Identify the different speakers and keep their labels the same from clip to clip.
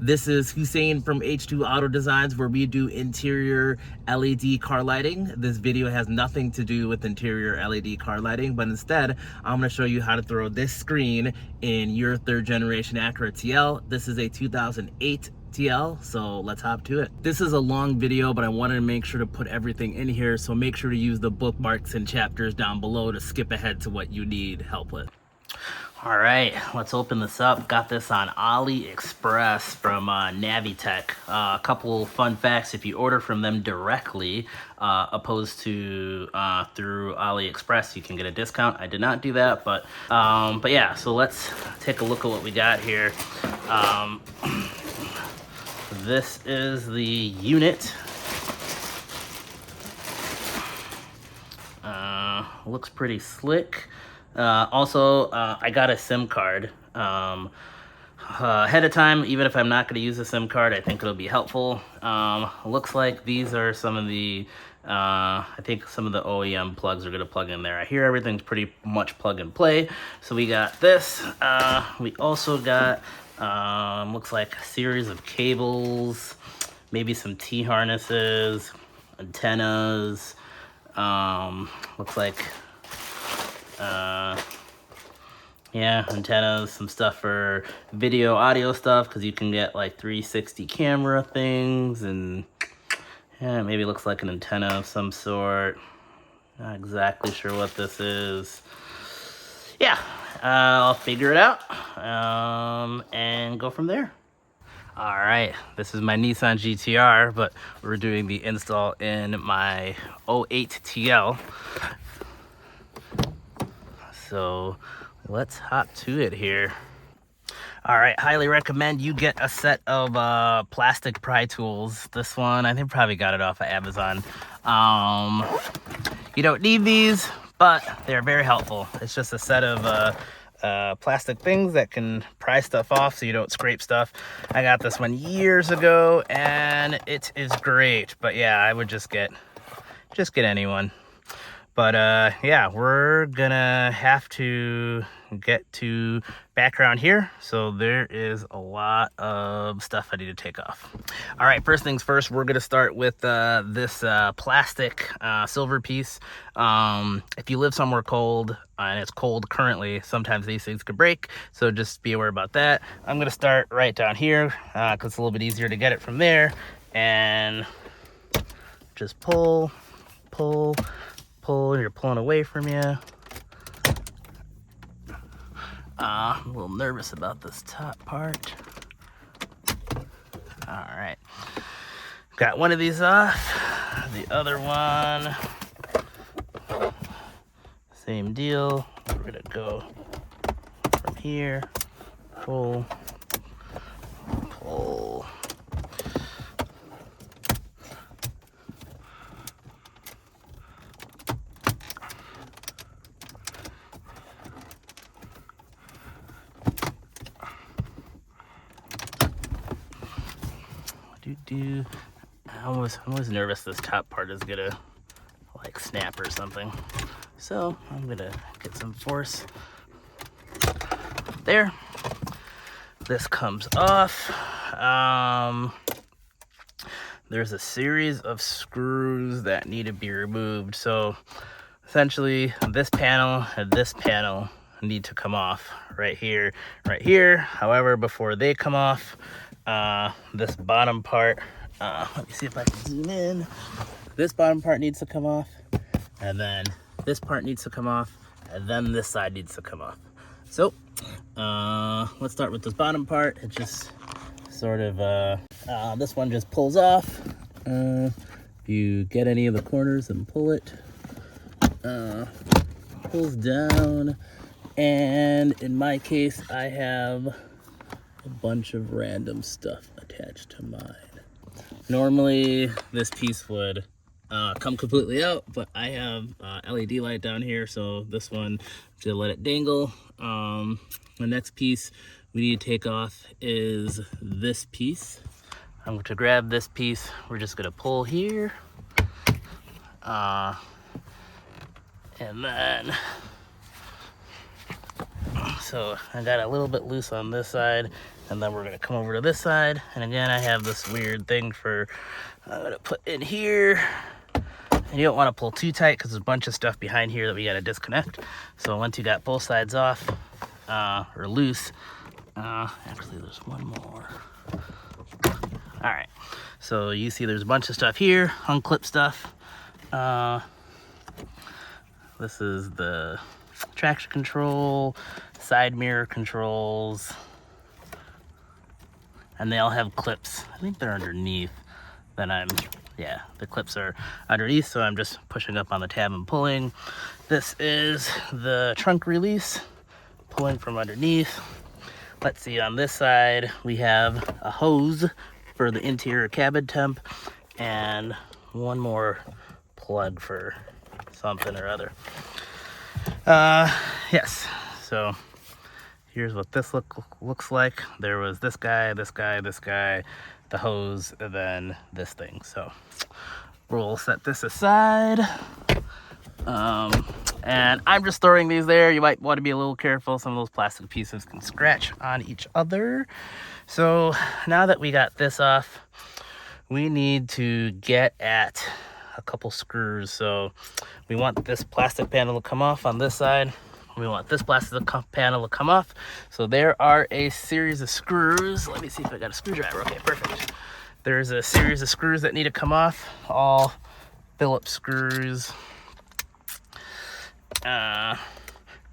Speaker 1: This is Hussein from H2 Auto Designs, where we do interior LED car lighting. This video has nothing to do with interior LED car lighting, but instead I'm going to show you how to throw this screen in your third generation Acura TL. This is a 2008 TL, so let's hop to it. This is a long video, but I wanted to make sure to put everything in here, so make sure to use the bookmarks and chapters down below to skip ahead to what you need help with. All right, let's open this up. Got this on AliExpress from Navitech. A couple fun facts: if you order from them directly, opposed to through AliExpress, you can get a discount. I did not do that, but yeah. So let's take a look at what we got here. This is the unit. Looks pretty slick. Also, I got a SIM card ahead of time. Even if I'm not going to use a SIM card, I think it'll be helpful. Looks like these are some of the, I think some of the OEM plugs are going to plug in there. I hear everything's pretty much plug and play. So we got this. We also got, looks like a series of cables, maybe some T-harnesses, antennas. Looks like yeah, antennas, some stuff for video, audio stuff, because you can get like 360 camera things, and yeah, maybe looks like an antenna of some sort. Not exactly sure what this is. Yeah, I'll figure it out and go from there. All right, this is my Nissan GTR, but we're doing the install in my 08 TL. So let's hop to it here. All right, highly recommend you get a set of plastic pry tools. This one, I think probably got it off of Amazon. You don't need these, but they're very helpful. It's just a set of plastic things that can pry stuff off so you don't scrape stuff. I got this one years ago and it is great, but yeah, I would just get anyone. But yeah, we're gonna have to get to background here. So there is a lot of stuff I need to take off. All right, first things first, we're gonna start with this plastic silver piece. If you live somewhere cold and it's cold currently, sometimes these things could break. So just be aware about that. I'm gonna start right down here because it's a little bit easier to get it from there. And just pull, pull, pull. You're pulling away from you. I'm a little nervous about this top part. All right, got one of these off. The other one, same deal. We're gonna go from here, pull, pull. I was nervous this top part is gonna like snap or something, so I'm gonna get some force there. This comes off. There's a series of screws that need to be removed, so essentially this panel and this panel need to come off right here, right here. However, before they come off, this bottom part, let me see if I can zoom in. This bottom part needs to come off, and then this part needs to come off, and then this side needs to come off. So let's start with this bottom part. It just sort of this one just pulls off. If you get any of the corners and pull it, pulls down. And in my case, I have a bunch of random stuff attached to mine. Normally this piece would come completely out, but I have LED light down here, so this one, to let it dangle. The next piece we need to take off is this piece. I'm going to grab this piece. We're just going to pull here, and then so I got a little bit loose on this side, And then we're gonna come over to this side. And again, I have this weird thing for, I'm gonna put in here. And you don't wanna pull too tight because there's a bunch of stuff behind here that we gotta disconnect. So once you got both sides off, or loose, actually there's one more. All right, so you see there's a bunch of stuff here, unclip stuff. This is the traction control, side mirror controls, and they all have clips. I think they're underneath. Yeah, the clips are underneath, so I'm just pushing up on the tab and pulling. This is the trunk release, pulling from underneath. Let's see, on this side, we have a hose for the interior cabin temp, and one more plug for something or other. Yes, so here's what this looks like. There was this guy, the hose, and then this thing. So we'll set this aside. And I'm just throwing these there. You might want to be a little careful. Some of those plastic pieces can scratch on each other. So now that we got this off, we need to get at a couple screws. So we want this plastic panel to come off on this side. We want this plastic panel to come off. So there are a series of screws. Let me see if I got a screwdriver. Okay, perfect. There's a series of screws that need to come off. All Phillips screws.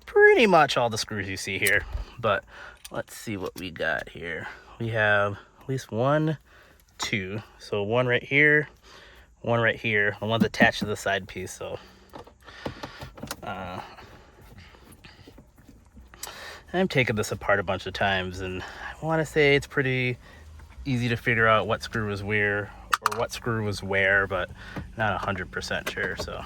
Speaker 1: Pretty much all the screws you see here. But let's see what we got here. We have at least 1, 2. So one right here, one right here. The one's attached to the side piece. So I'm taking this apart a bunch of times, and I want to say it's pretty easy to figure out what screw was where, or what screw was where, but not 100% sure. So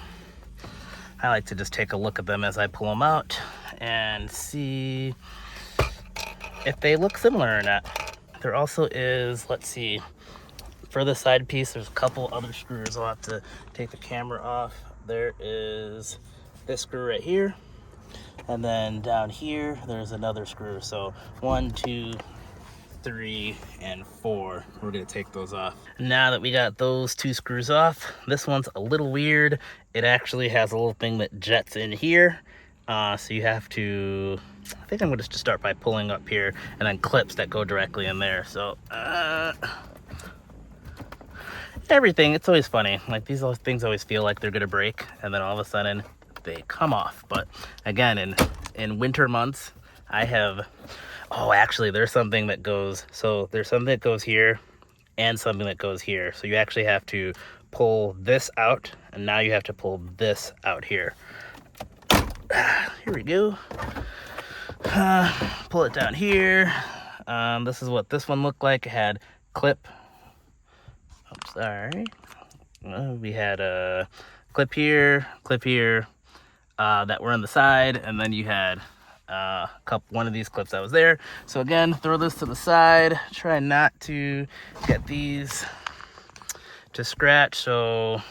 Speaker 1: I like to just take a look at them as I pull them out and see if they look similar or not. There also is, let's see, for the side piece, there's a couple other screws. I'll have to take the camera off. There is this screw right here. And then down here, there's another screw. So 1, 2, 3, and 4. We're gonna take those off. Now that we got those 2 screws off, this one's a little weird. It actually has a little thing that jets in here. So you have to, I think I'm gonna just start by pulling up here, and then clips that go directly in there. So, everything, it's always funny. Like these things always feel like they're gonna break, and then all of a sudden, they come off. But again, in winter months, I have, actually there's something that goes, so there's something that goes here and something that goes here. So you actually have to pull this out, and now you have to pull this out here. Here we go. Pull it down here. This is what this one looked like. It had clip. Oh, sorry. We had a clip here, that were on the side, and then you had one of these clips that was there. So again, throw this to the side. Try not to get these to scratch. So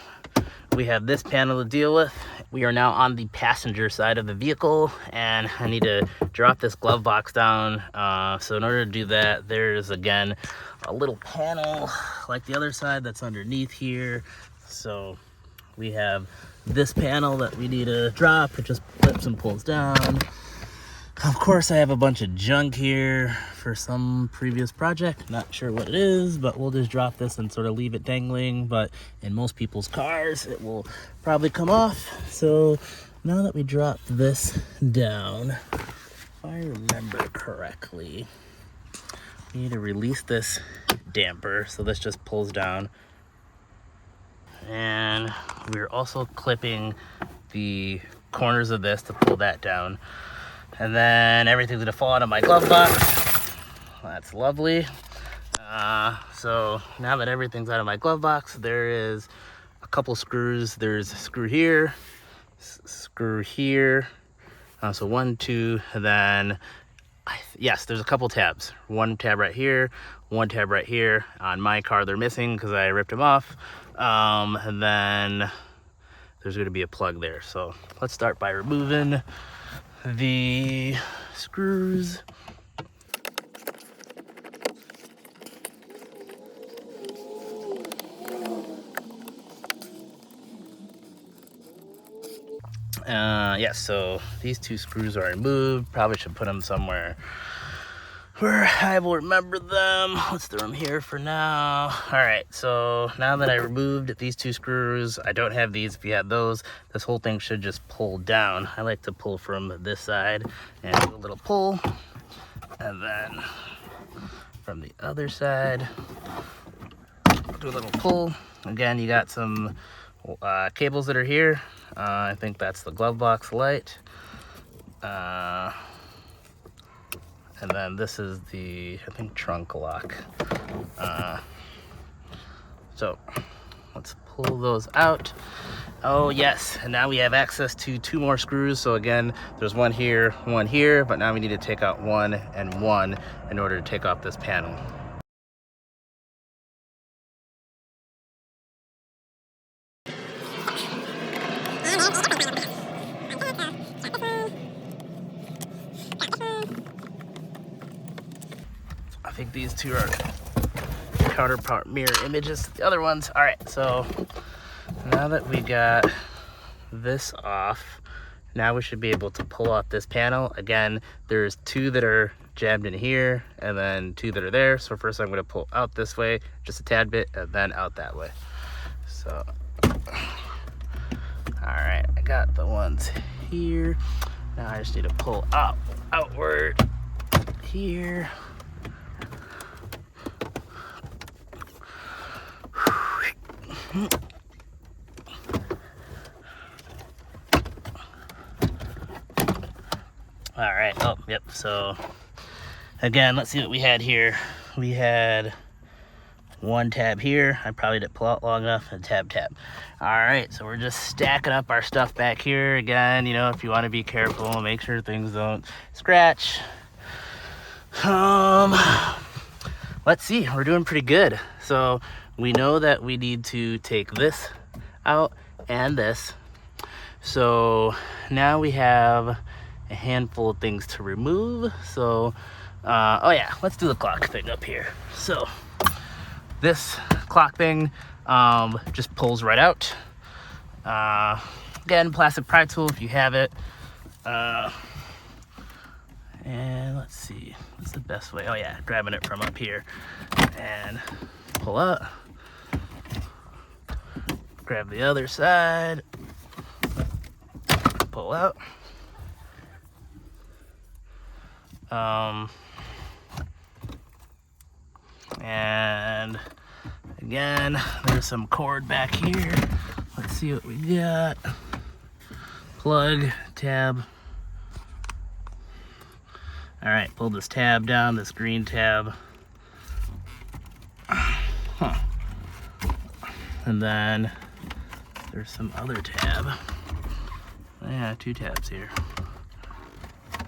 Speaker 1: we have this panel to deal with. We are now on the passenger side of the vehicle, and I need to drop this glove box down. So in order to do that, there's again a little panel like the other side that's underneath here. So we have this panel that we need to drop. It just flips and pulls down. Of course, I have a bunch of junk here for some previous project. Not sure what it is, but we'll just drop this and sort of leave it dangling. But in most people's cars, it will probably come off. So now that we drop this down, if I remember correctly, we need to release this damper. So this just pulls down. And we're also clipping the corners of this to pull that down. And then everything's gonna fall out of my glove box. That's lovely. So now that everything's out of my glove box, there is a couple screws. There's a screw here, screw here. So 1, 2, and then, yes, there's a couple tabs. One tab right here, one tab right here. On my car, they're missing because I ripped them off. And then there's gonna be a plug there. So let's start by removing the screws. Yeah, so these 2 screws are removed. Probably should put them somewhere where I will remember them. Let's throw them here for now. All right, so now that I removed these 2 screws, I don't have these. If you had those, this whole thing should just pull down. I like to pull from this side and do a little pull, and then from the other side, do a little pull. Again, you got some cables that are here. I think that's the glove box light. And then this is the, I think, trunk lock. So let's pull those out. Oh yes, and now we have access to 2 more screws. So again, there's one here, but now we need to take out 1 and 1 in order to take off this panel. I think these 2 are counterpart mirror images to the other ones. All right, so now that we got this off, now we should be able to pull off this panel. Again, there's 2 that are jammed in here and then 2 that are there. So first I'm going to pull out this way just a tad bit and then out that way. So all right, I got the ones here. Now I just need to pull outward here. All right, oh, yep, so again, let's see what we had here. We had 1 tab here. I probably didn't pull out long enough, and tab. All right, so we're just stacking up our stuff back here. Again, you know, if you want to be careful, make sure things don't scratch. Let's see, we're doing pretty good. So we know that we need to take this out and this. So now we have a handful of things to remove. So, oh yeah, let's do the clock thing up here. So this clock thing just pulls right out. Again, plastic pry tool if you have it. And let's see, what's the best way? Oh yeah, grabbing it from up here and pull up. Grab the other side, pull out. And again, there's some cord back here. Let's see what we got. Plug, tab. All right, pull this tab down, this green tab. And then there's some other tab. Yeah, 2 tabs here.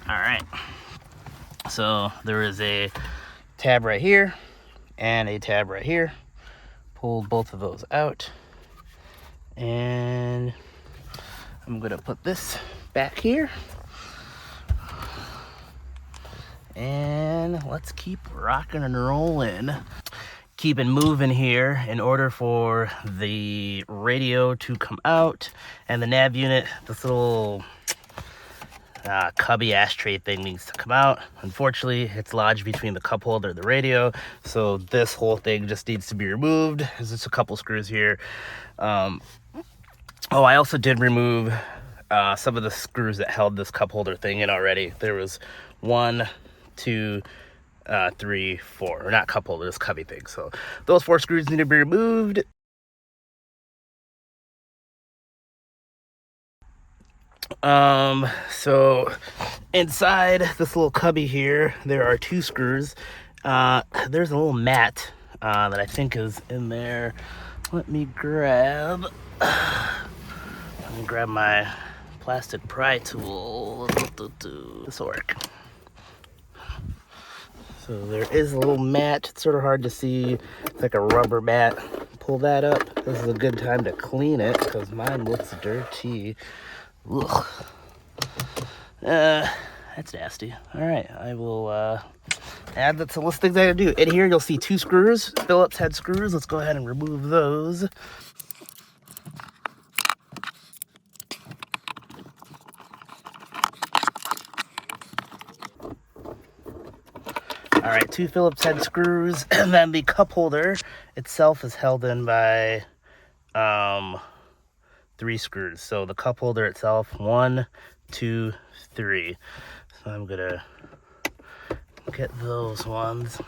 Speaker 1: All right. So there is a tab right here and a tab right here. Pulled both of those out. And I'm gonna put this back here. And let's keep rocking and rolling. Keeping moving here in order for the radio to come out and the nav unit, this little cubby ashtray thing needs to come out. Unfortunately, it's lodged between the cup holder and the radio, so this whole thing just needs to be removed. There's just a couple screws here. Oh, I also did remove some of the screws that held this cup holder thing in already. There was 1, 2, 3, 4, or not cup holder, this cubby thing. So those 4 screws need to be removed. So inside this little cubby here, there are 2 screws. There's a little mat that I think is in there. Let me grab my plastic pry tool. This will work. So there is a little mat. It's sort of hard to see. It's like a rubber mat. Pull that up. This is a good time to clean it because mine looks dirty. Ugh. That's nasty. All right, I will add that to the list of things I gotta do. In here, you'll see 2 screws, Phillips head screws. Let's go ahead and remove those. All right, 2 Phillips head screws, and then the cup holder itself is held in by 3 screws. So the cup holder itself, 1, 2, 3. So I'm gonna get those ones.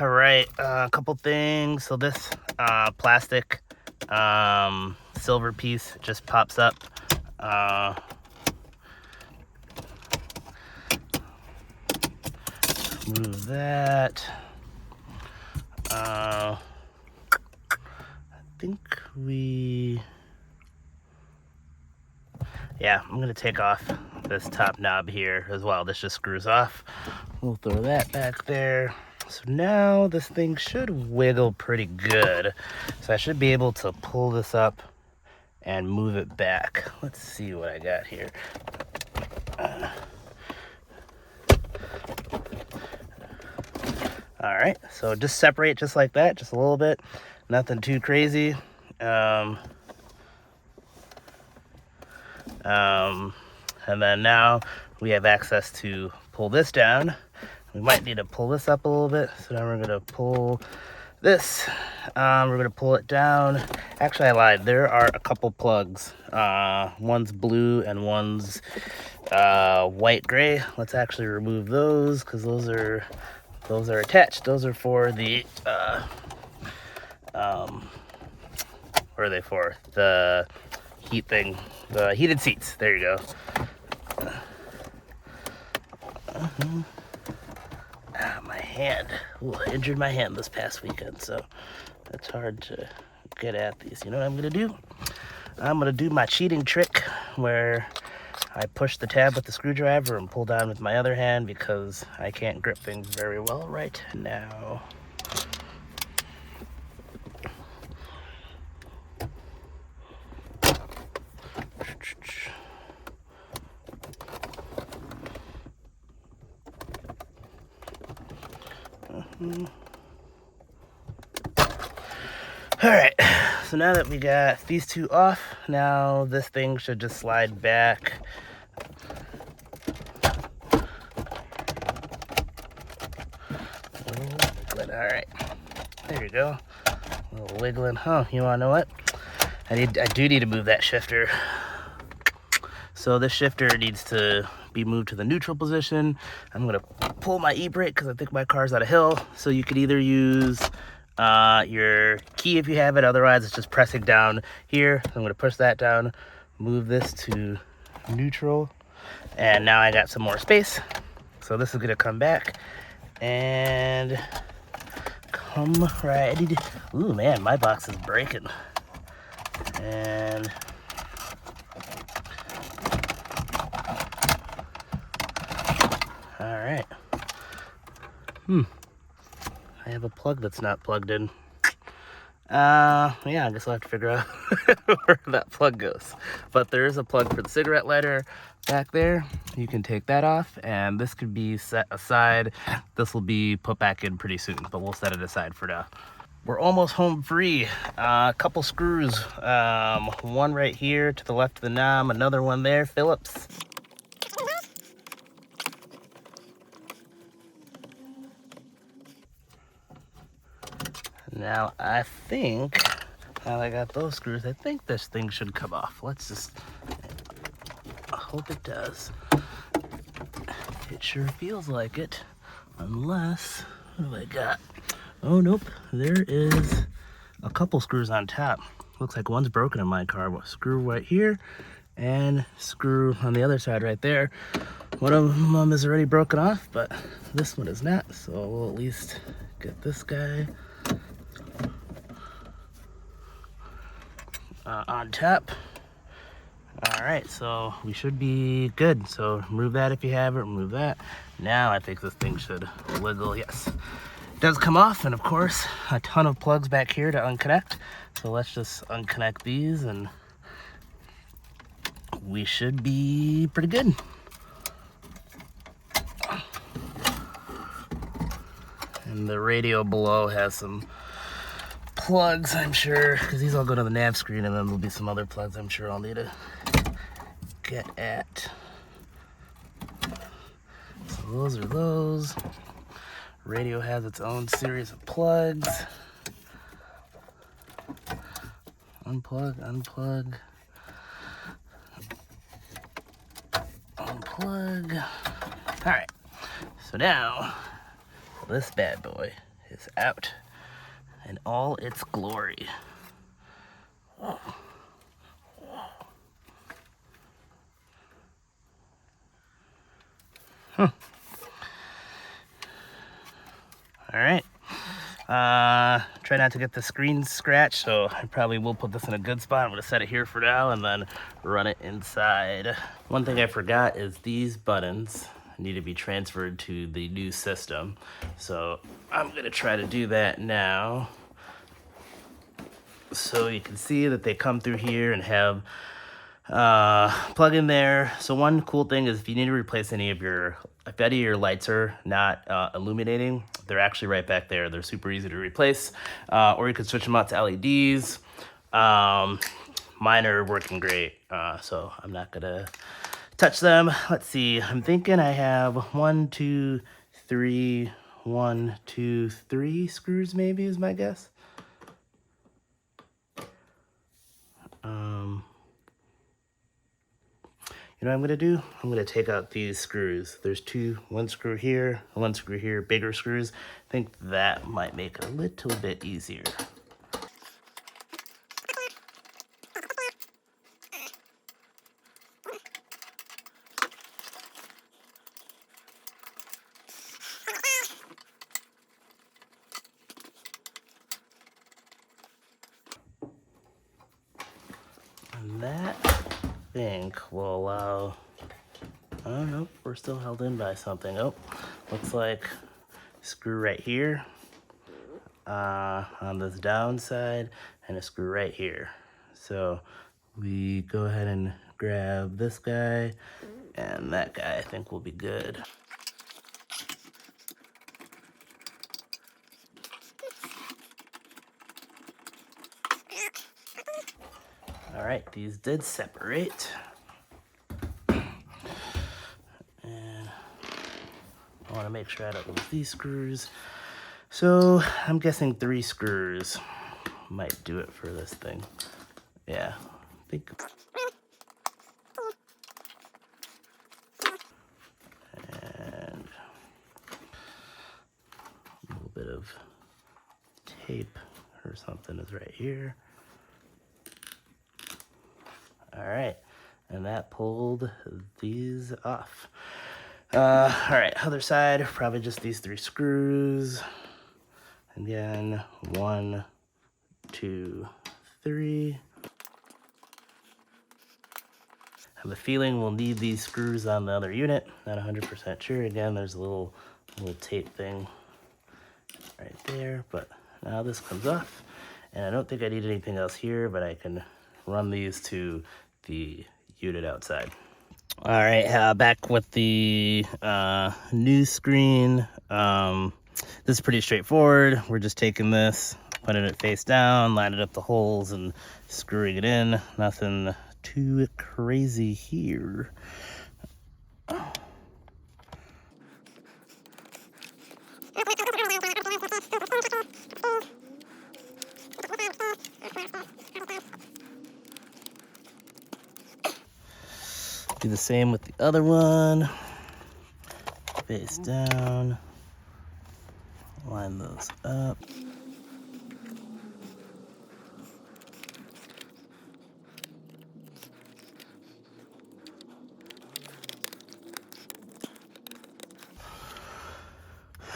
Speaker 1: All right, a couple things. So this plastic silver piece just pops up. Move that. I think yeah, I'm gonna take off this top knob here as well. This just screws off. We'll throw that back there. So now this thing should wiggle pretty good. So I should be able to pull this up and move it back. Let's see what I got here. All right, so just separate just like that, just a little bit. Nothing too crazy. And then now we have access to pull this down. We might need to pull this up a little bit. So now we're gonna pull this. We're gonna pull it down. Actually, I lied. There are a couple plugs. One's blue and one's white gray. Let's actually remove those because those are attached. Those are for the what are they for? The heat thing, the heated seats. There you go. My hand. Ooh, I injured my hand this past weekend, so it's hard to get at these. You know what I'm gonna do? I'm gonna do my cheating trick where I push the tab with the screwdriver and pull down with my other hand because I can't grip things very well right now. All right, so now that we got these two off, now this thing should just slide back. All right, there you go. A little wiggling. Huh, you wanna know what? I do need to move that shifter. So this shifter needs to be moved to the neutral position. I'm gonna pull my e-brake because I think my car's on a hill. So you could either use your key if you have it, otherwise it's just pressing down here. I'm gonna push that down, move this to neutral, and now I got some more space. So this is gonna come back and come right. Ooh man, my box is breaking. And all right. I have a plug that's not plugged in. Yeah, I guess I'll have to figure out where that plug goes. But there is a plug for the cigarette lighter back there. You can take that off, and this could be set aside. This will be put back in pretty soon, but we'll set it aside for now. We're almost home free. A couple screws. One right here to the left of the knob, another one there, Phillips. Now I think, now I got those screws, I think this thing should come off. Let's just, I hope it does. It sure feels like it, unless, what do I got? Oh nope, there is a couple screws on top. Looks like one's broken in my car. Screw right here, and screw on the other side right there. One of them is already broken off, but this one is not, so we'll at least get this guy on top. All right, so we should be good. So remove that if you have it, remove that. Now I think this thing should wiggle. Yes, it does come off, and of course a ton of plugs back here to unconnect. So let's just unconnect these and we should be pretty good. And the radio below has some plugs, I'm sure, because these all go to the nav screen, and then there'll be some other plugs I'm sure I'll need to get at. So those are those. Radio has its own series of plugs. Unplug, unplug, unplug. All right, so now this bad boy is out in all its glory. Oh. All right. Try not to get the screen scratched, so I probably will put this in a good spot. I'm gonna set it here for now and then run it inside. One thing I forgot is these buttons need to be transferred to the new system. So I'm gonna try to do that now. So you can see that they come through here and have plug in there. So one cool thing is if you need to replace if any of your lights are not illuminating, they're actually right back there. They're super easy to replace, or you can switch them out to LEDs. Mine are working great, so I'm not gonna touch them. Let's see, I'm thinking I have 1, 2, 3, 1, 2, 3 screws maybe is my guess. You know what I'm gonna do? I'm gonna take out these screws. There's one screw here, one screw here, bigger screws. I think that might make it a little bit easier. And that, I think, will allow, oh no, we're still held in by something. Oh, looks like screw right here on this down side, and a screw right here. So we go ahead and grab this guy, and that guy I think will be good. All right, these did separate. And I want to make sure I don't lose these screws. So I'm guessing 3 screws might do it for this thing. Yeah, I think. And a little bit of tape or something is right here. All right, and that pulled these off. All right, other side, probably just these 3 screws. Again, 1, 2, 3. I have a feeling we'll need these screws on the other unit. Not 100% sure. Again, there's a little tape thing right there, but now this comes off. And I don't think I need anything else here, but I can run these to the unit outside. All right, back with the new screen. This is pretty straightforward. We're just taking this, putting it face down, lining up the holes and screwing it in. Nothing too crazy here. Do the same with the other one. Face down. Line those up.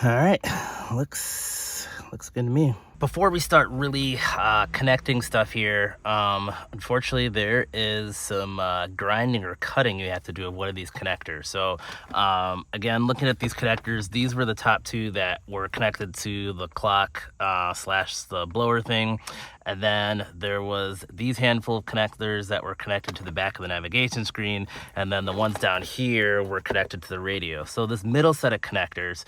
Speaker 1: All right, looks good to me. Before we start really connecting stuff here, unfortunately there is some grinding or cutting you have to do with one of these connectors. So again, looking at these connectors, these were the top 2 that were connected to the clock slash the blower thing. And then there was these handful of connectors that were connected to the back of the navigation screen. And then the ones down here were connected to the radio. So this middle set of connectors,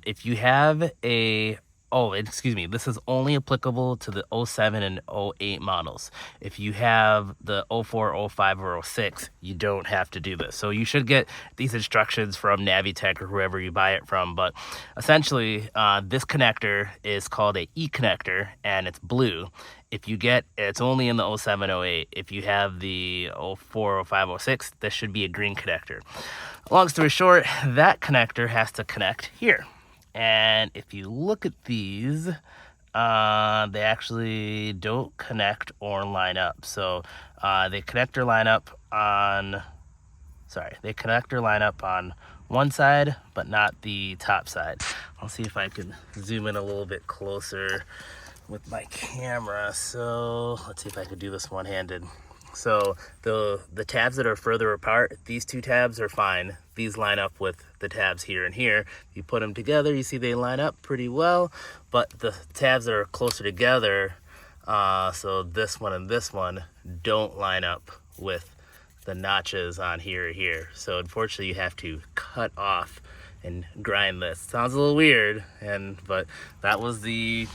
Speaker 1: if you have a oh, excuse me, this is only applicable to the '07 and '08 models. If you have the '04, '05, or '06, you don't have to do this. So you should get these instructions from Navitech or whoever you buy it from. But essentially, this connector is called a E connector, and it's blue. If you get, it's only in the '07, '08. If you have the '04, '05, '06, this should be a green connector. Long story short, that connector has to connect here. And if you look at these, they actually don't connect or line up. So they connect or line up on, they connect or line up on one side, but not the top side. I'll see if I can zoom in a little bit closer with my camera. So let's see if I can do this one-handed. So the tabs that are further apart, these two tabs are fine. These line up with the tabs here and here. You put them together, you see they line up pretty well, but the tabs that are closer together, so this one and this one, don't line up with the notches on here or here. So unfortunately you have to cut off and grind this. Sounds a little weird, but that was the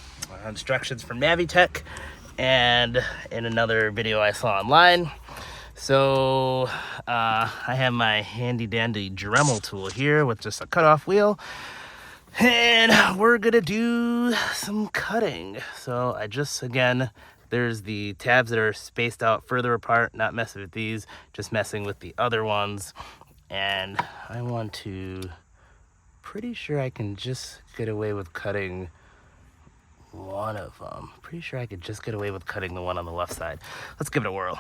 Speaker 1: instructions from Navitech and in another video I saw online. So I have my handy dandy Dremel tool here with just a cutoff wheel, and we're gonna do some cutting. So I just, again, there's the tabs that are spaced out further apart, not messing with these, just messing with the other ones. And I want to, pretty sure I can just get away with cutting one of them. Pretty sure I could just get away with cutting the one on the left side. Let's give it a whirl.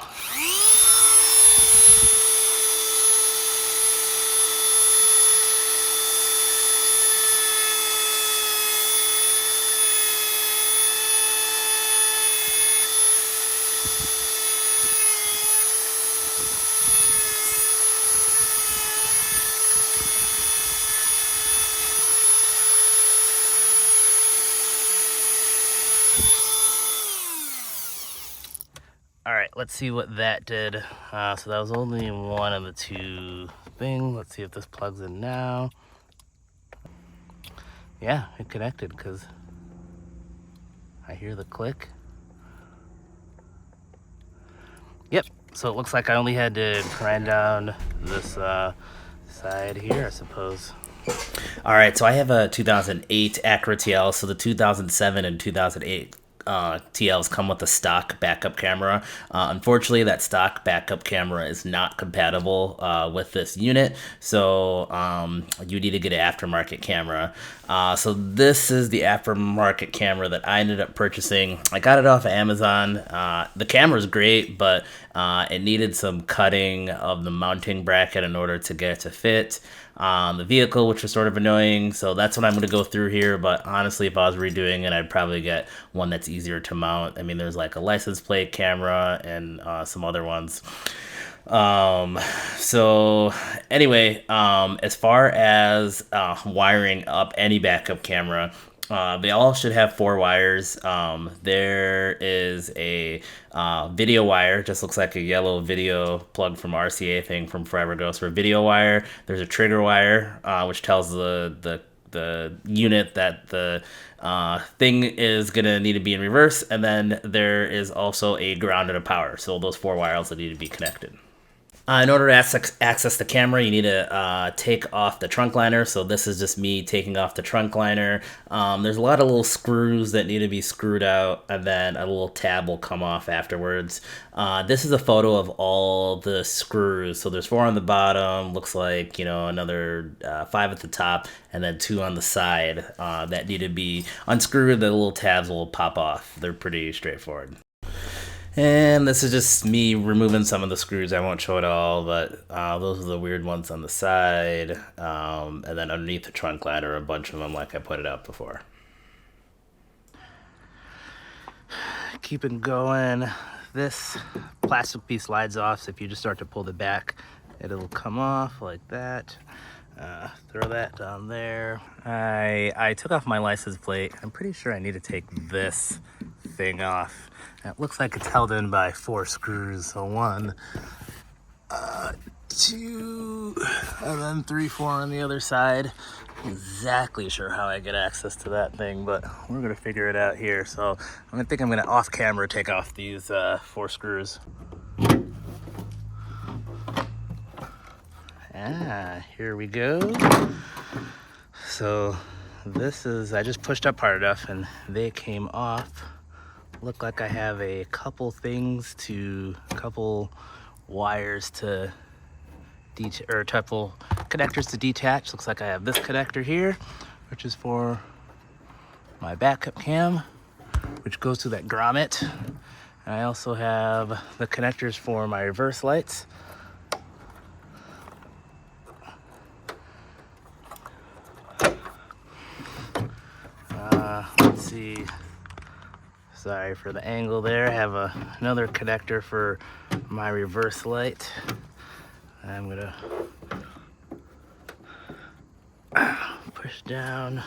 Speaker 1: All right, let's see what that did. So that was only one of the two things. Let's see if this plugs in now. Yeah, it connected because I hear the click. Yep, so it looks like I only had to grind down this side here, I suppose. All right, so I have a 2008 Acura TL, so the 2007 and 2008 TLs come with a stock backup camera. Unfortunately, that stock backup camera is not compatible with this unit, so you need to get an aftermarket camera. So this is the aftermarket camera that I ended up purchasing. I got it off of Amazon. The camera is great, but it needed some cutting of the mounting bracket in order to get it to fit the vehicle, which was sort of annoying. So that's what I'm going to go through here. But honestly, if I was redoing it, I'd probably get one that's easier to mount. I mean, there's like a license plate camera and some other ones. So anyway, as far as wiring up any backup camera, they all should have 4 wires. There is a video wire, just looks like a yellow video plug from RCA thing from forever ago. So a video wire. There's a trigger wire, which tells the unit that the thing is gonna need to be in reverse, and then there is also a ground and a power. So those 4 wires that need to be connected. In order to access the camera, you need to take off the trunk liner. So this is just me taking off the trunk liner. There's a lot of little screws that need to be screwed out, and then a little tab will come off afterwards. This is a photo of all the screws. So there's 4 on the bottom, looks like, another 5 at the top, and then 2 on the side that need to be unscrewed. The little tabs will pop off. They're pretty straightforward. And this is just me removing some of the screws. I won't show it all, but those are the weird ones on the side. And then underneath the trunk ladder, a bunch of them like I put it out before. Keeping going. This plastic piece slides off, so if you just start to pull the back, it'll come off like that. Throw that down there. I took off my license plate. I'm pretty sure I need to take this thing off. It looks like it's held in by 4 screws. So 1, 2, and then 3, 4 on the other side. exactly sure how I get access to that thing, but we're gonna figure it out here. So I think I'm gonna off camera take off these 4 screws. Here we go. So this is, I just pushed up hard enough and they came off. Look like I have a couple wires to or a couple connectors to detach. Looks like I have this connector here, which is for my backup cam, which goes to that grommet. And I also have the connectors for my reverse lights. Let's see. Sorry for the angle there. I have another connector for my reverse light. I'm gonna push down.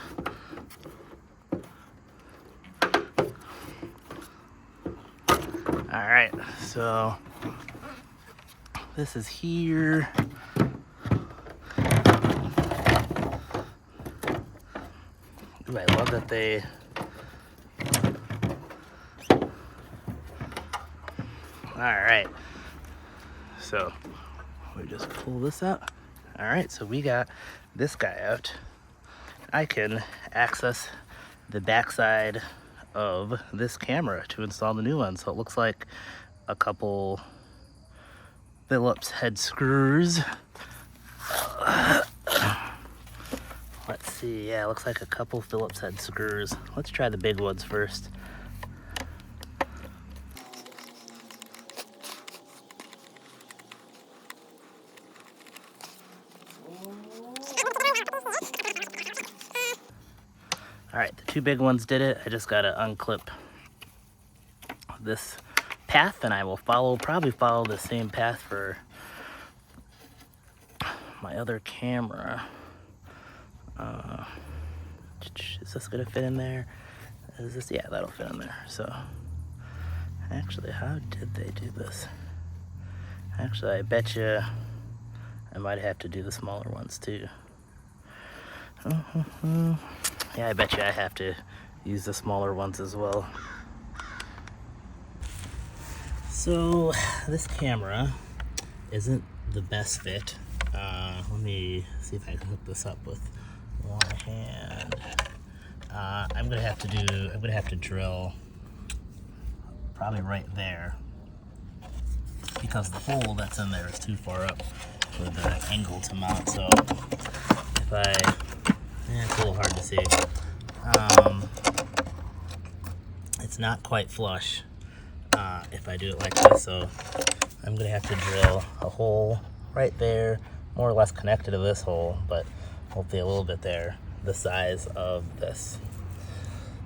Speaker 1: All right, so this is here. Ooh, I love that they all right, so we just pull this out. All right, so we got this guy out. I can access the backside of this camera to install the new one. So it looks like a couple Phillips head screws. Let's see, yeah, it looks like a couple Phillips head screws. Let's try the big ones first. All right, the 2 big ones did it. I just gotta unclip this path and I will probably follow the same path for my other camera. Is this gonna fit in there? Is this, yeah, that'll fit in there. So actually, how did they do this? Actually, I bet you I might have to do the smaller ones too. Yeah, I bet you I have to use the smaller ones as well. So this camera isn't the best fit. Let me see if I can hook this up with one hand. I'm gonna have to drill probably right there because the hole that's in there is too far up for the angle to mount. So if it's a little hard to see. It's not quite flush if I do it like this, so I'm gonna have to drill a hole right there, more or less connected to this hole, but hopefully a little bit there, the size of this.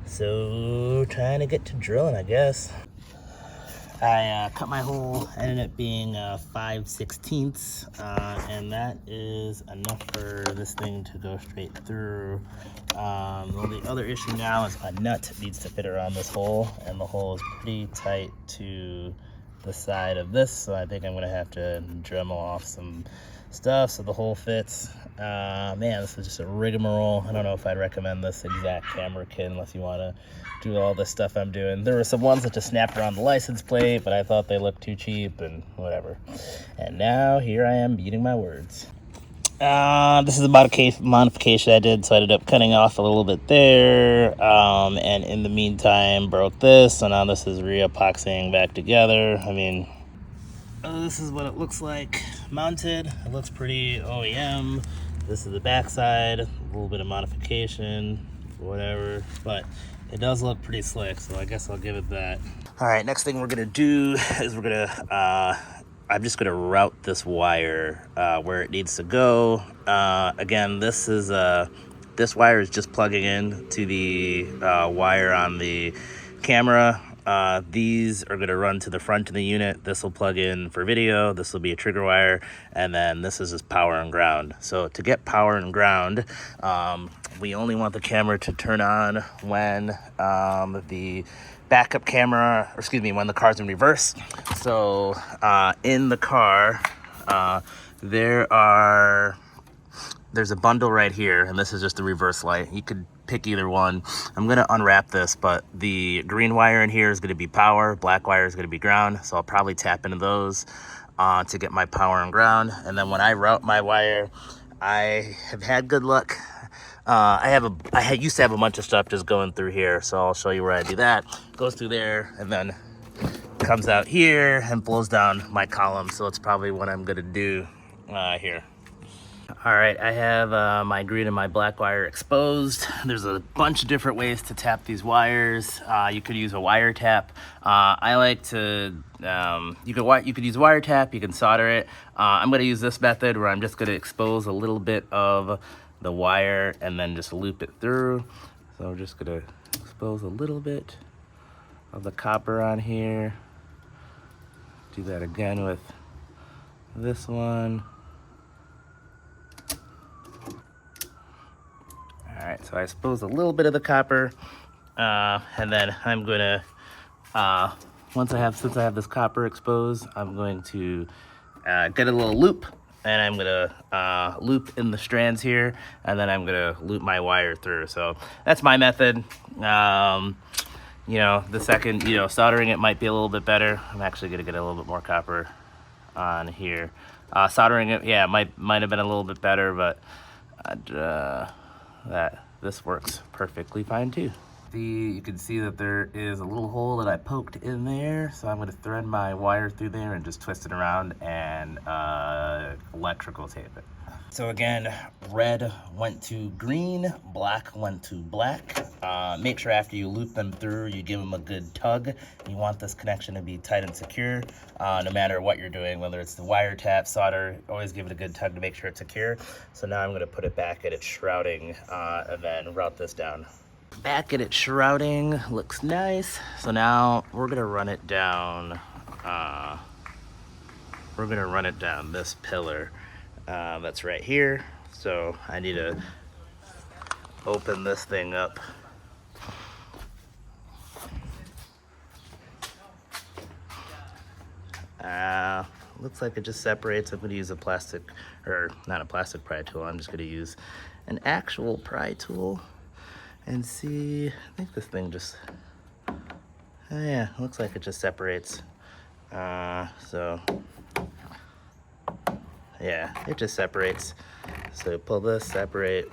Speaker 1: So trying to get to drilling, I guess. I cut my hole, ended up being 5/16, and that is enough for this thing to go straight through. The only other issue now is a nut needs to fit around this hole, and the hole is pretty tight to the side of this, so I think I'm gonna have to Dremel off some stuff so the hole fits. Man, this is just a rigmarole. I don't know if I'd recommend this exact camera kit unless you want to do all this stuff I'm doing. There were some ones that just snapped around the license plate, but I thought they looked too cheap and whatever. And now here I am eating my words. This is about a modification I did, so I ended up cutting off a little bit there, and in the meantime broke this, so now this is re-epoxying back together. I mean, this is what it looks like mounted. It looks pretty OEM. This is the backside, a little bit of modification, whatever, but it does look pretty slick, so I guess I'll give it that. All right, next thing we're gonna do is I'm just gonna route this wire where it needs to go. Again, this wire is just plugging in to the wire on the camera. These are gonna run to the front of the unit. This will plug in for video. This will be a trigger wire, and then this is just power and ground. So to get power and ground, we only want the camera to turn on when the backup camera, or excuse me, when the car's in reverse. So in the car, there are there's a bundle right here, and this is just the reverse light. You could pick either one. I'm gonna unwrap this, but the green wire in here is gonna be power, black wire is gonna be ground, so I'll probably tap into those to get my power and ground. And then when I route my wire, I have had good luck. I used to have a bunch of stuff just going through here, so I'll show you where I do that. Goes through there, and then comes out here and flows down my column, so it's probably what I'm gonna do here. All right, I have my green and my black wire exposed. There's a bunch of different ways to tap these wires. You could use a wire tap. I like to, you could use wire tap, you can solder it. I'm gonna use this method where I'm just gonna expose a little bit of the wire and then just loop it through. So I'm just gonna expose a little bit of the copper on here. Do that again with this one. All right, so I expose a little bit of the copper, and then I'm gonna, since I have this copper exposed, I'm going to get a little loop, and I'm gonna loop in the strands here, and then I'm gonna loop my wire through. So that's my method. You know, the second, soldering it might be a little bit better. I'm actually gonna get a little bit more copper on here. Soldering it, yeah, might have been a little bit better, but this works perfectly fine too. You can see that there is a little hole that I poked in there, so I'm going to thread my wire through there and just twist it around and electrical tape it. So again, red went to green, black went to black. Make sure after you loop them through, you give them a good tug. You want this connection to be tight and secure, no matter what you're doing, whether it's the wire tap, solder, always give it a good tug to make sure it's secure. So now I'm gonna put it back at its shrouding and then route this down. Back at its shrouding, looks nice. So now we're gonna run it down, this pillar. That's right here. So I need to open this thing up. Looks like it just separates. I'm going to use a plastic, or not a plastic pry tool. I'm just going to use an actual pry tool and see. I think this thing just, yeah, looks like it just separates. So yeah, it just separates. So pull this, separate.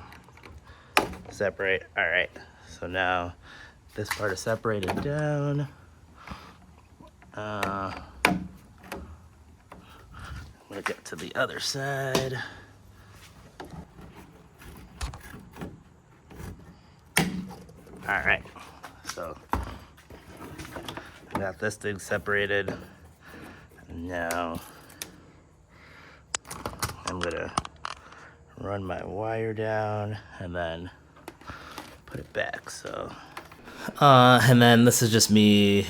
Speaker 1: All right, so now this part is separated down. I'm gonna get to the other side. All right, so I got this thing separated. Now I'm gonna run my wire down and then put it back. So and then this is just me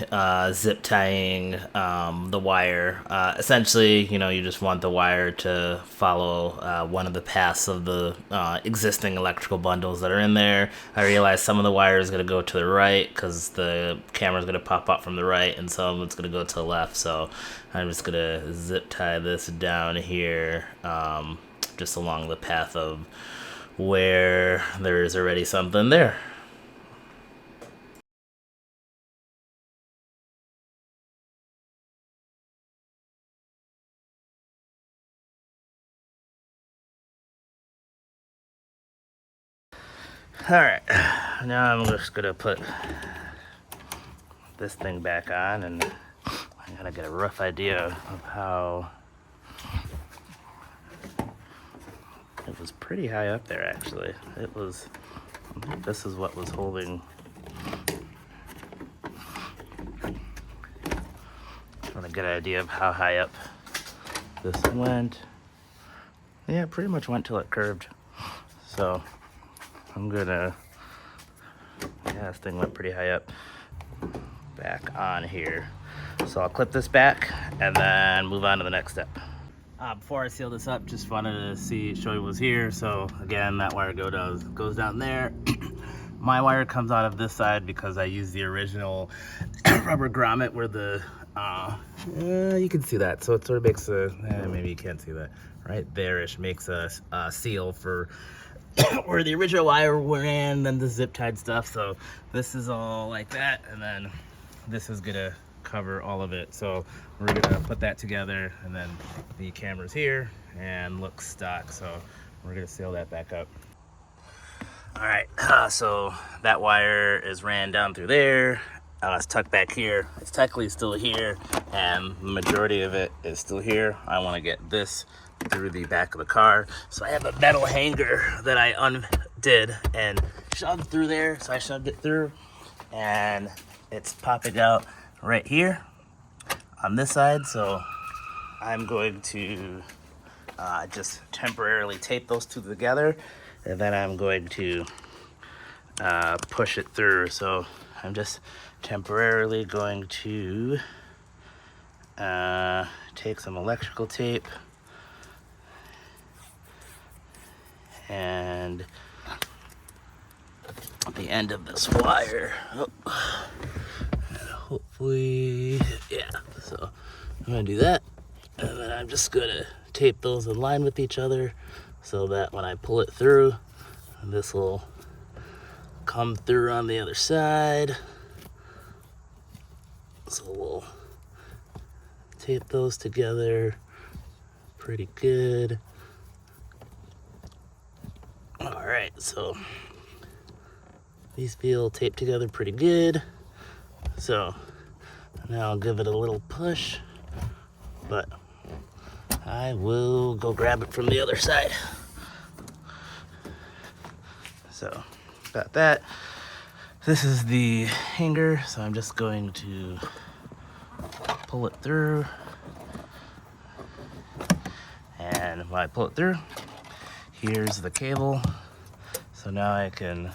Speaker 1: zip tying the wire. Essentially, you just want the wire to follow one of the paths of the existing electrical bundles that are in there. I realize some of the wire is going to go to the right because the camera is going to pop up from the right, and some of it's going to go to the left. So I'm just going to zip tie this down here, just along the path of where there is already something there. All right, now I'm just gonna put this thing back on, and I gotta get a rough idea of how it was pretty high up there. Actually, I think this is what was holding. I want to get an idea of how high up this went. Yeah, it pretty much went till it curved. So I'm gonna, yeah, this thing went pretty high up. Back on here. So I'll clip this back and then move on to the next step. Before I seal this up, just wanted to show you what was here. So again, that wire goes down there. My wire comes out of this side because I use the original rubber grommet where the, you can see that. So it sort of makes a, maybe you can't see that, right there-ish, makes a seal for where the original wire ran, then the zip tied stuff. So this is all like that, and then this is gonna cover all of it. So we're gonna put that together, and then the camera's here and looks stock. So we're gonna seal that back up. All right, so that wire is ran down through there. It's tucked back here. It's technically still here, and the majority of it is still here. I want to get this through the back of the car. So I have a metal hanger that I undid and shoved through there. So I shoved it through, and it's popping out right here on this side. So I'm going to just temporarily tape those two together, and then I'm going to push it through. So I'm just temporarily going to take some electrical tape and the end of this wire. And hopefully, yeah. So I'm gonna do that, and then I'm just gonna tape those in line with each other so that when I pull it through, this will come through on the other side. So we'll tape those together pretty good. All right, so these feel taped together pretty good. So now I'll give it a little push, but I will go grab it from the other side. So got that. This is the hanger, so I'm just going to pull it through. And when I pull it through, here's the cable. So now I can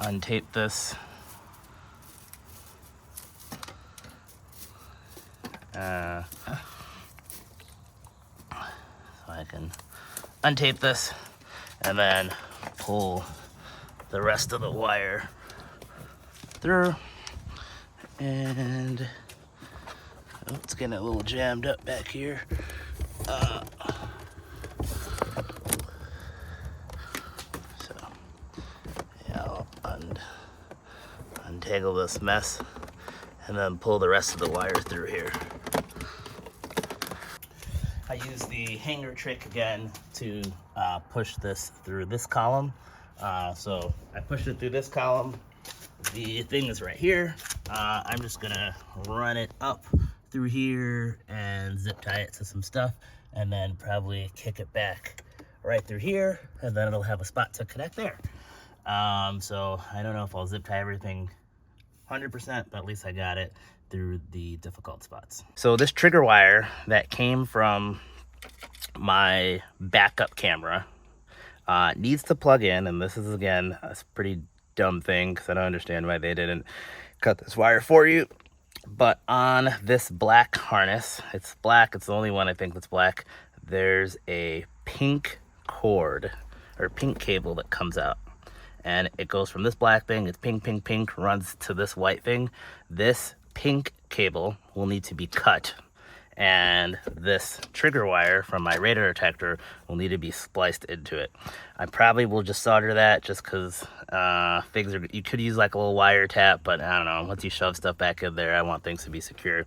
Speaker 1: untape this. So I can untape this and then pull the rest of the wire through. And oh, it's getting a little jammed up back here. So yeah, I'll untangle this mess and then pull the rest of the wire through here. I use the hanger trick again to push this through this column. So I pushed it through this column. The thing is right here. I'm just gonna run it up through here and zip tie it to some stuff, and then probably kick it back right through here, and then it'll have a spot to connect there. So I don't know if I'll zip tie everything 100%, but at least I got it through the difficult spots. So this trigger wire that came from my backup camera needs to plug in, and this is again a pretty dumb thing because I don't understand why they didn't cut this wire for you. But on this black harness, it's black, it's the only one I think that's black, there's a pink cord or pink cable that comes out, and it goes from this black thing, it's pink, pink, pink, runs to this white thing. This pink cable will need to be cut, and this trigger wire from my radar detector will need to be spliced into it. I probably will just solder that just because things are, you could use like a little wire tap, but I don't know, once you shove stuff back in there, I want things to be secure.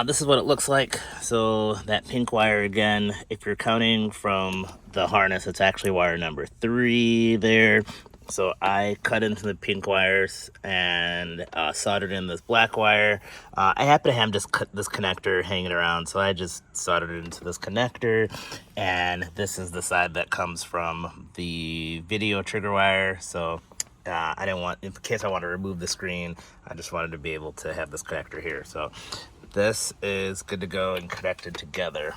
Speaker 1: This is what it looks like. So that pink wire, again, if you're counting from the harness, it's actually wire number 3 there. So I cut into the pink wires and soldered in this black wire. I happen to have this connector hanging around, so I just soldered it into this connector. And this is the side that comes from the video trigger wire. So I didn't want, in case I want to remove the screen, I just wanted to be able to have this connector here. So this is good to go and connected together.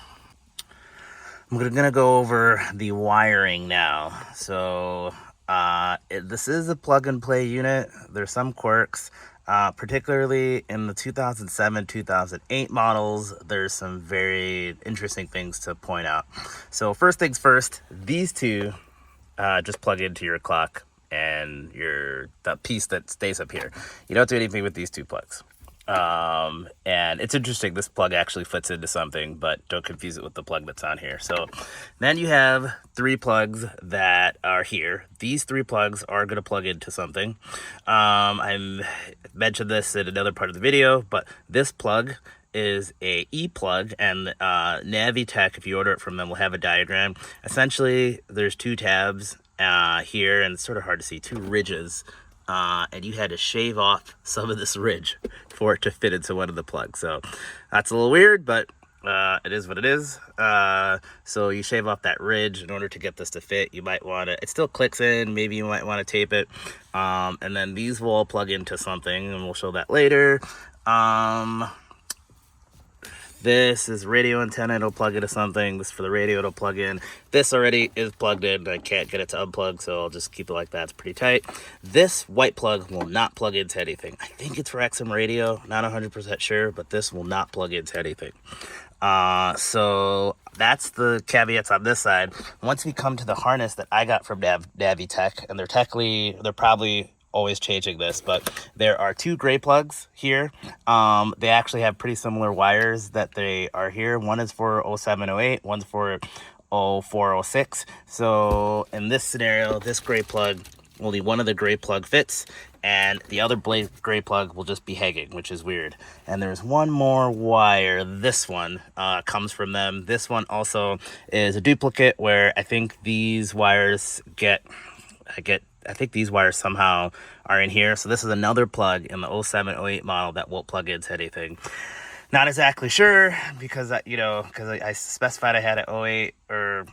Speaker 1: I'm gonna go over the wiring now. So this is a plug-and-play unit. There's some quirks, particularly in the 2007, 2008 models. There's some very interesting things to point out. So first things first, these two just plug into your clock. and the piece that stays up here. You don't do anything with these two plugs. And it's interesting, this plug actually fits into something, but don't confuse it with the plug that's on here. So then you have 3 plugs that are here. These 3 plugs are going to plug into something. I mentioned this in another part of the video, but this plug is a E-plug, and Navitech, if you order it from them, will have a diagram. Essentially, there's 2 tabs here, and it's sort of hard to see, 2 ridges. And you had to shave off some of this ridge for it to fit into one of the plugs. So that's a little weird, but it is what it is. So you shave off that ridge in order to get this to fit. You might want to, it still clicks in, maybe you might want to tape it. And then these will all plug into something, and we'll show that later. This is radio antenna, it'll plug into something. This for the radio, it'll plug in. This already is plugged in. I can't get it to unplug, so I'll just keep it like that. It's pretty tight. This white plug will not plug into anything. I think it's for XM radio, not 100% sure, but this will not plug into anything. So that's the caveats on this side. Once we come to the harness that I got from Navitech, and they're probably always changing this, but there are 2 gray plugs here. They actually have pretty similar wires that they are here. One is for 0708, one's for 0406. So in this scenario, this gray plug, only one of the gray plug fits, and the other gray plug will just be hanging, which is weird. And there's one more wire. This one comes from them. This one also is a duplicate, where I think these wires I think these wires somehow are in here. So this is another plug in the 0708 model that won't plug into anything. Not exactly sure, because I specified I had an 08 or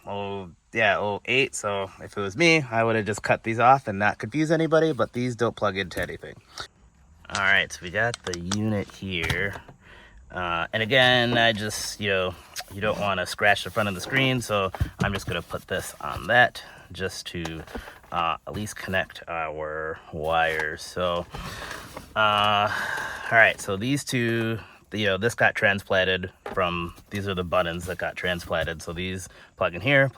Speaker 1: 08. So if it was me, I would have just cut these off and not confuse anybody, but these don't plug into anything. All right, so we got the unit here. And again, I just, you don't want to scratch the front of the screen, so I'm just going to put this on that just to at least connect our wires. So, all right, so these 2, this got transplanted from, these are the buttons that got transplanted. So these plug in here,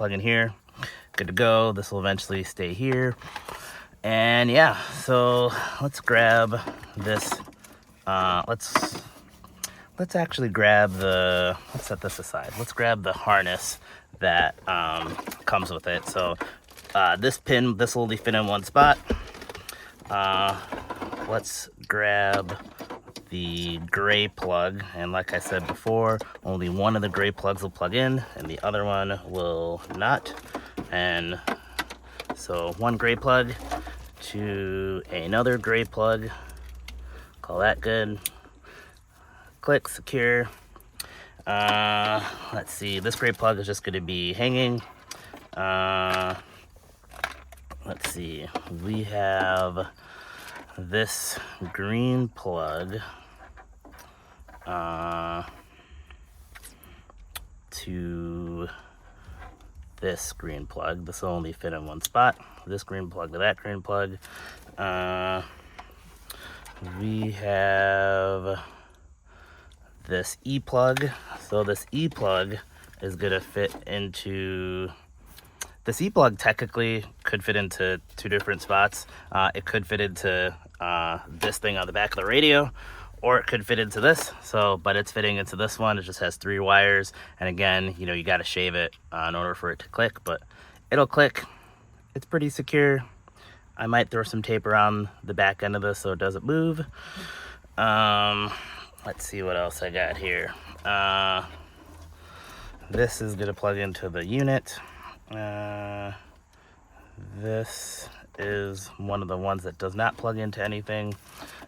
Speaker 1: good to go. This will eventually stay here. And yeah, so let's grab this, let's actually grab let's set this aside. Let's grab the harness that comes with it. So this pin, this will only fit in one spot. Let's grab the gray plug, and like I said before, only one of the gray plugs will plug in and the other one will not. And so one gray plug to another gray plug, call that good. Click, secure. Let's see, this gray plug is just going to be hanging. Let's see, we have this green plug to this green plug. This will only fit in one spot. This green plug to that green plug. We have this E-plug. So this E-plug is going to fit into... This E-plug technically could fit into 2 different spots. It could fit into this thing on the back of the radio, or it could fit into this. So, but it's fitting into this one. It just has 3 wires. And again, you got to shave it in order for it to click, but it'll click. It's pretty secure. I might throw some tape around the back end of this so it doesn't move. Let's see what else I got here. This is going to plug into the unit. This is one of the ones that does not plug into anything.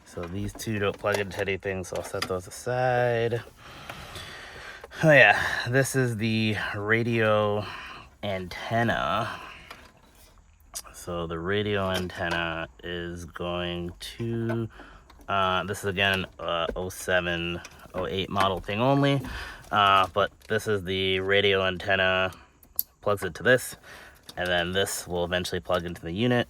Speaker 1: So these 2 don't plug into anything, so I'll set those aside. Oh yeah, this is the radio antenna. So the radio antenna is going to, this is again 07, 08 model thing only, but this is the radio antenna, plugs into this, and then this will eventually plug into the unit.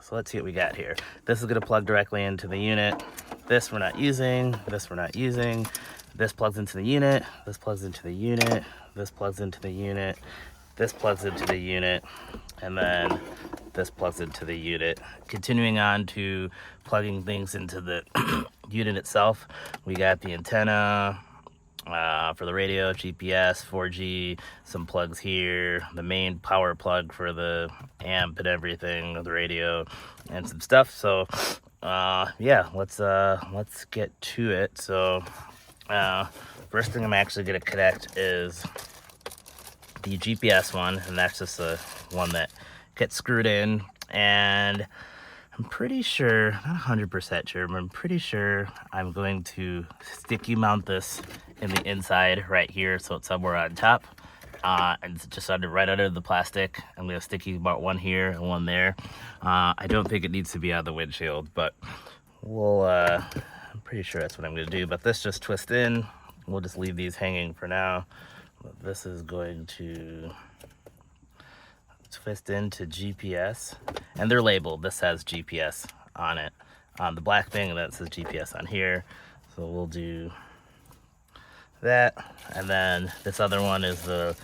Speaker 1: So let's see what we got here. This is going to plug directly into the unit. This we're not using, this we're not using. This plugs into the unit, this plugs into the unit, this plugs into the unit, this plugs into the unit, and then this plugs into the unit. Continuing on to plugging things into the unit itself, we got the antenna for the radio, GPS, 4G, some plugs here, the main power plug for the amp and everything of the radio, and some stuff. So yeah, let's get to it. So first thing I'm actually gonna connect is the GPS one, and that's just the one that gets screwed in. And I'm pretty sure, not 100% sure, but I'm pretty sure I'm going to sticky mount this in the inside right here, so it's somewhere on top, and it's just right under the plastic. I'm gonna sticky mount one here and one there. I don't think it needs to be on the windshield, but we'll I'm pretty sure that's what I'm gonna do. But this just twists in. We'll just leave these hanging for now. But this is going to twist into GPS, and they're labeled. This has GPS on it, on the black thing, and that says GPS on here. So we'll do that. And then this other one is the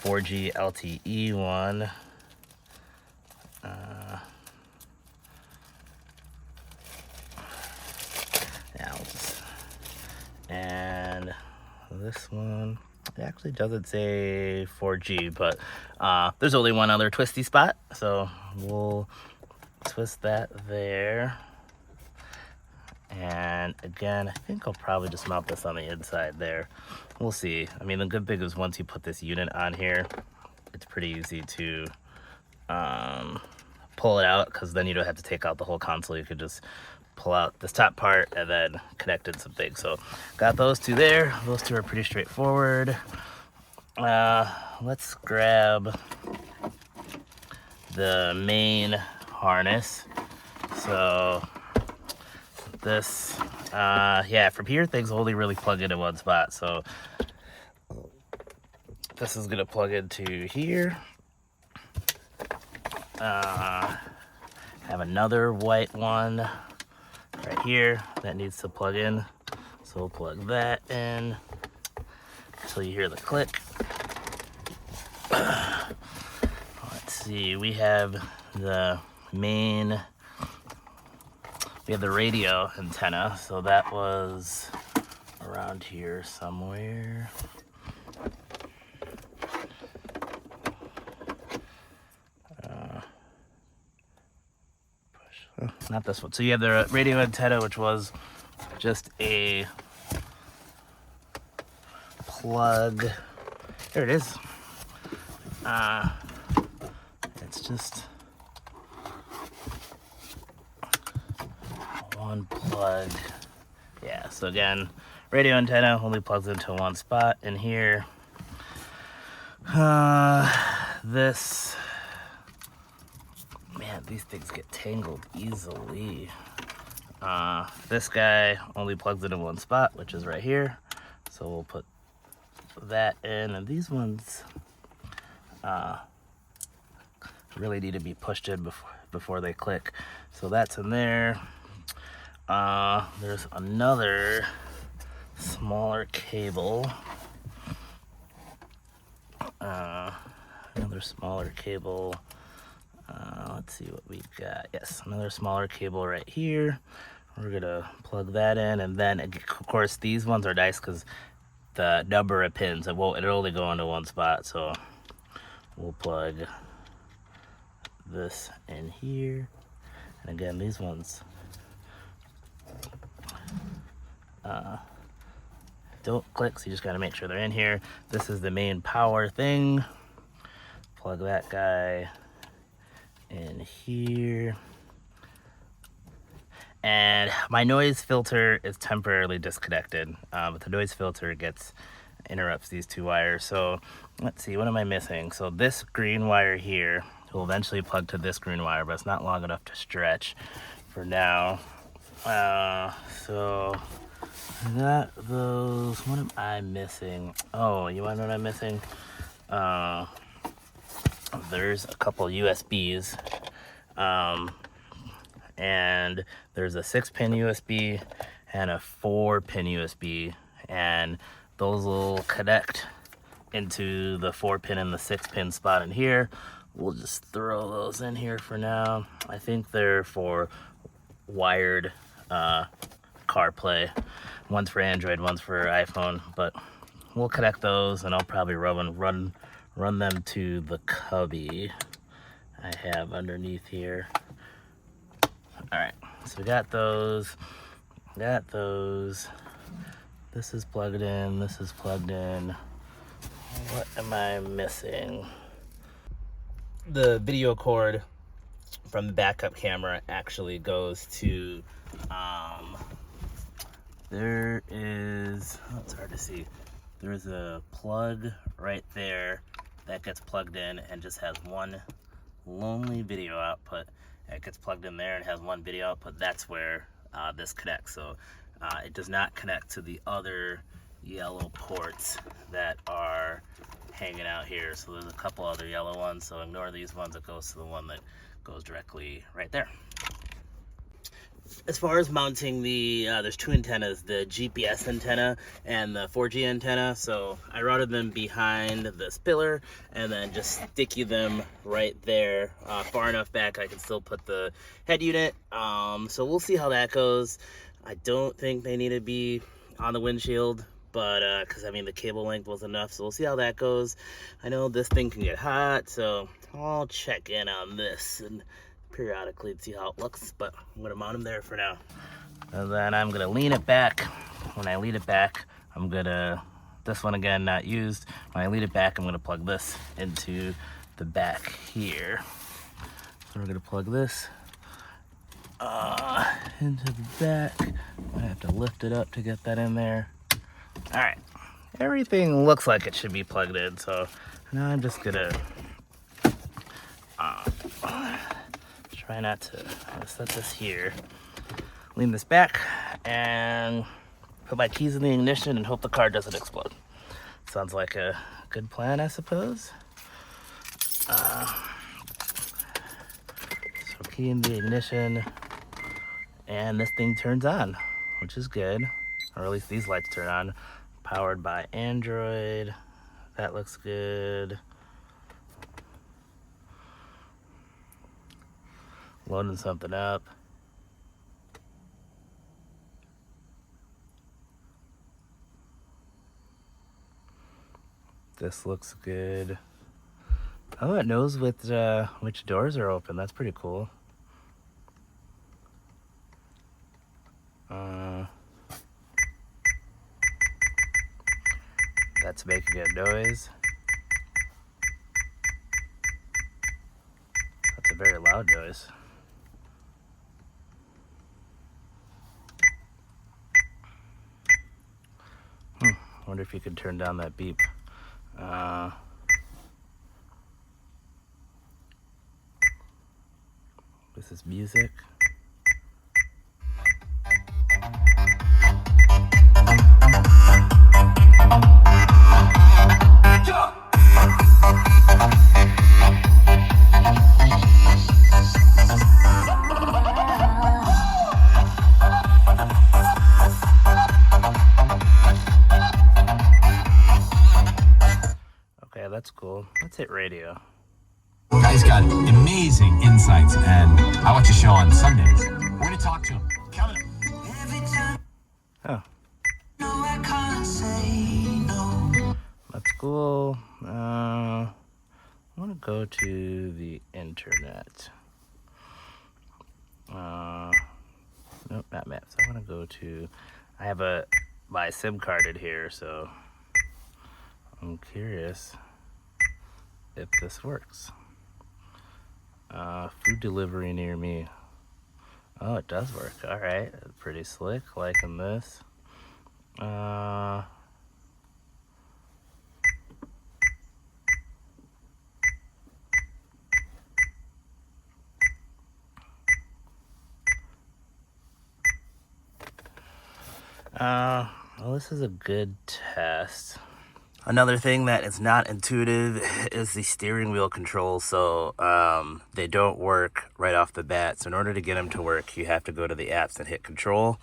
Speaker 1: 4G LTE one. Yeah, and this one, it actually doesn't say 4G, but there's only one other twisty spot, so we'll twist that there. And again, I think I'll probably just mount this on the inside there. We'll see. I mean, the good thing is once you put this unit on here, it's pretty easy to pull it out, because then you don't have to take out the whole console. You could just pull out this top part and then connect in some things. So got those two there. Those two are pretty straightforward. Let's grab the main harness. So this, yeah, from here things only really plug into one spot. So this is gonna plug into here. Have another white one right here that needs to plug in, so we'll plug that in until you hear the click. Let's see, we have the main, we have the radio antenna, so that was around here somewhere. Not this one. So you have the radio antenna, which was just a plug. There it is. It's just one plug. Yeah, so again, radio antenna only plugs into one spot in here. This, man, these things get tangled easily. This guy only plugs into one spot, which is right here. So we'll put that in, and these ones really need to be pushed in before they click. So that's in there. There's another smaller cable. Let's see what we got. Yes, another smaller cable right here. We're gonna plug that in, and then of course these ones are nice because the number of pins, it'll only go into one spot. So we'll plug this in here, and again, these ones don't click, so you just got to make sure they're in here. This is the main power thing. Plug that guy in here. And my noise filter is temporarily disconnected, but the noise filter interrupts these two wires. So let's see, what am I missing? So this green wire here will eventually plug to this green wire, but it's not long enough to stretch for now. So I got those. What am I missing? Oh, you wanna know what I'm missing? There's a couple USBs, and there's a 6-pin USB and a 4-pin USB, and those will connect into the 4-pin and the 6-pin spot in here. we'll just throw those in here for now. I think they're for wired CarPlay. One's for Android, one's for iPhone, but we'll connect those, and I'll probably run them to the cubby I have underneath here. All right, so we got those. This is plugged in, this is plugged in. What am I missing? The video cord from the backup camera actually goes to, there is, oh, it's hard to see. There's a plug right there that gets plugged in and just has one lonely video output. It gets plugged in there and has one video output. That's where this connects. So it does not connect to the other yellow ports that are hanging out here. So there's a couple other yellow ones, so ignore these ones. It goes to the one that goes directly right there. As far as mounting the, there's two antennas, the GPS antenna and the 4G antenna. So I routed them behind this pillar and then just sticky them right there, far enough back I can still put the head unit. So we'll see how that goes. I don't think they need to be on the windshield, but because I mean the cable length was enough, so we'll see how that goes. I know this thing can get hot, so I'll check in on this and periodically to see how it looks, but I'm gonna mount them there for now. And then I'm gonna lean it back. When I lean it back, I'm gonna, this one again, not used. When I lean it back, I'm gonna plug this into the back here. So we're gonna plug this into the back. I have to lift it up to get that in there. All right, everything looks like it should be plugged in, so now I'm just gonna try not to set this here, lean this back, and put my keys in the ignition and hope the car doesn't explode. Sounds like a good plan, I suppose. So key in the ignition, and this thing turns on, which is good, or at least these lights turn on. Powered by Android. That looks good. Loading something up. This looks good. Oh, it knows which doors are open. That's pretty cool. That's making a noise. That's a very loud noise. Wonder if you could turn down that beep. This is music. Okay, that's cool. Let's hit radio.
Speaker 2: Guy's got amazing insights, and I watch a show on Sundays. We're going to talk to him. Coming up.
Speaker 1: Oh. That's cool. I want to go to the internet. Nope, not maps. I want to go to, I have my SIM card in here, so I'm curious if this works. Food delivery near me. Oh, it does work. All right, pretty slick. Liking this. Well, this is a good test. Another thing that is not intuitive is the steering wheel controls. So they don't work right off the bat. So in order to get them to work, you have to go to the apps and hit control.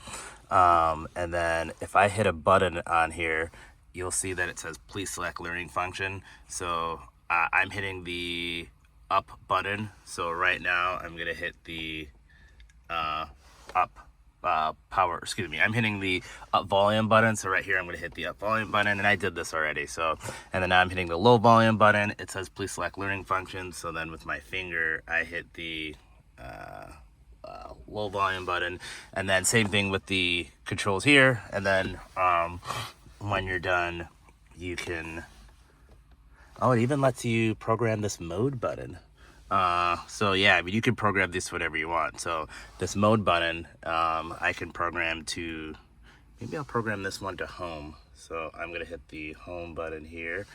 Speaker 1: And then if I hit a button on here, you'll see that it says please select learning function. So I'm hitting the up button. So right now I'm gonna hit the up power, excuse me, I'm hitting the up volume button. So right here I'm going to hit the up volume button, and I did this already. So, and then now I'm hitting the low volume button. It says please select learning function. So then with my finger I hit the low volume button, and then same thing with the controls here. And then when you're done, you can, oh, it even lets you program this mode button. So yeah, I mean, you can program this whatever you want. So this mode button, I can program to, maybe I'll program this one to home. So I'm gonna hit the home button here,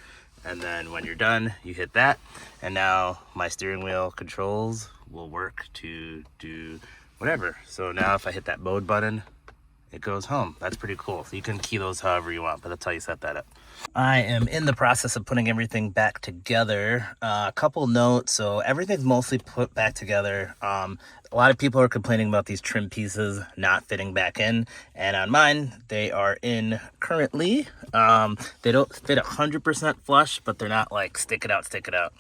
Speaker 1: and then when you're done, you hit that, and now my steering wheel controls will work to do whatever. So now if I hit that mode button, it goes home. That's pretty cool. So you can key those however you want, but that's how you set that up. I am in the process of putting everything back together. A couple notes. So everything's mostly put back together. A lot of people are complaining about these trim pieces not fitting back in, and on mine they are in currently. They don't fit 100% flush, but they're not like stick it out.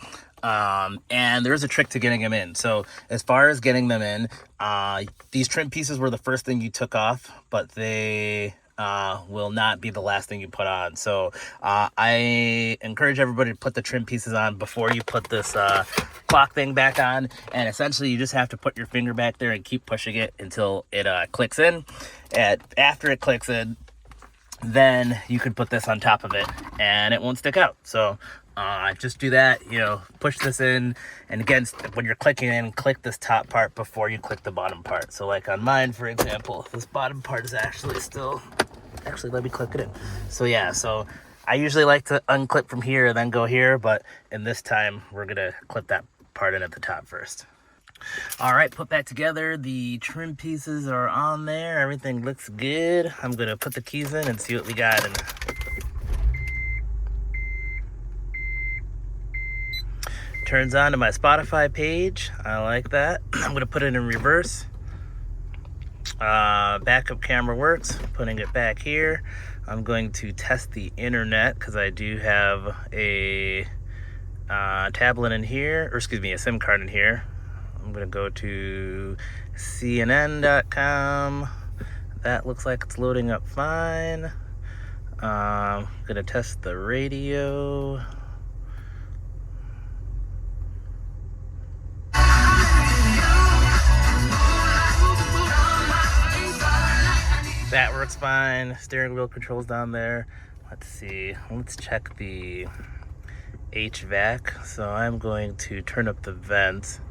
Speaker 1: And there's a trick to getting them in. So as far as getting them in, these trim pieces were the first thing you took off, but they will not be the last thing you put on. So I encourage everybody to put the trim pieces on before you put this clock thing back on. And essentially you just have to put your finger back there and keep pushing it until it clicks in. And after it clicks in, then you can put this on top of it and it won't stick out. So just do that, you know, push this in, and again, when you're clicking in, click this top part before you click the bottom part. So like on mine, for example, this bottom part is actually still, let me click it in. So yeah, so I usually like to unclip from here and then go here, but in this time, we're gonna clip that part in at the top first. All right, put back together. The trim pieces are on there. Everything looks good. I'm gonna put the keys in and see what we got. And turns on to my Spotify page. I like that. I'm gonna put it in reverse. Backup camera works. Putting it back here. I'm going to test the internet because I do have a tablet in here, or excuse me, a SIM card in here. I'm gonna go to CNN.com. That looks like it's loading up fine. Gonna test the radio. That works fine. Steering wheel controls down there. Let's see. Let's check the HVAC. So I'm going to turn up the vents.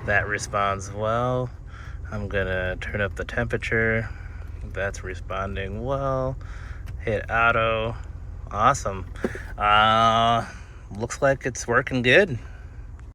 Speaker 1: That responds well. I'm gonna turn up the temperature. That's responding well. Hit auto. Awesome. Looks like it's working good.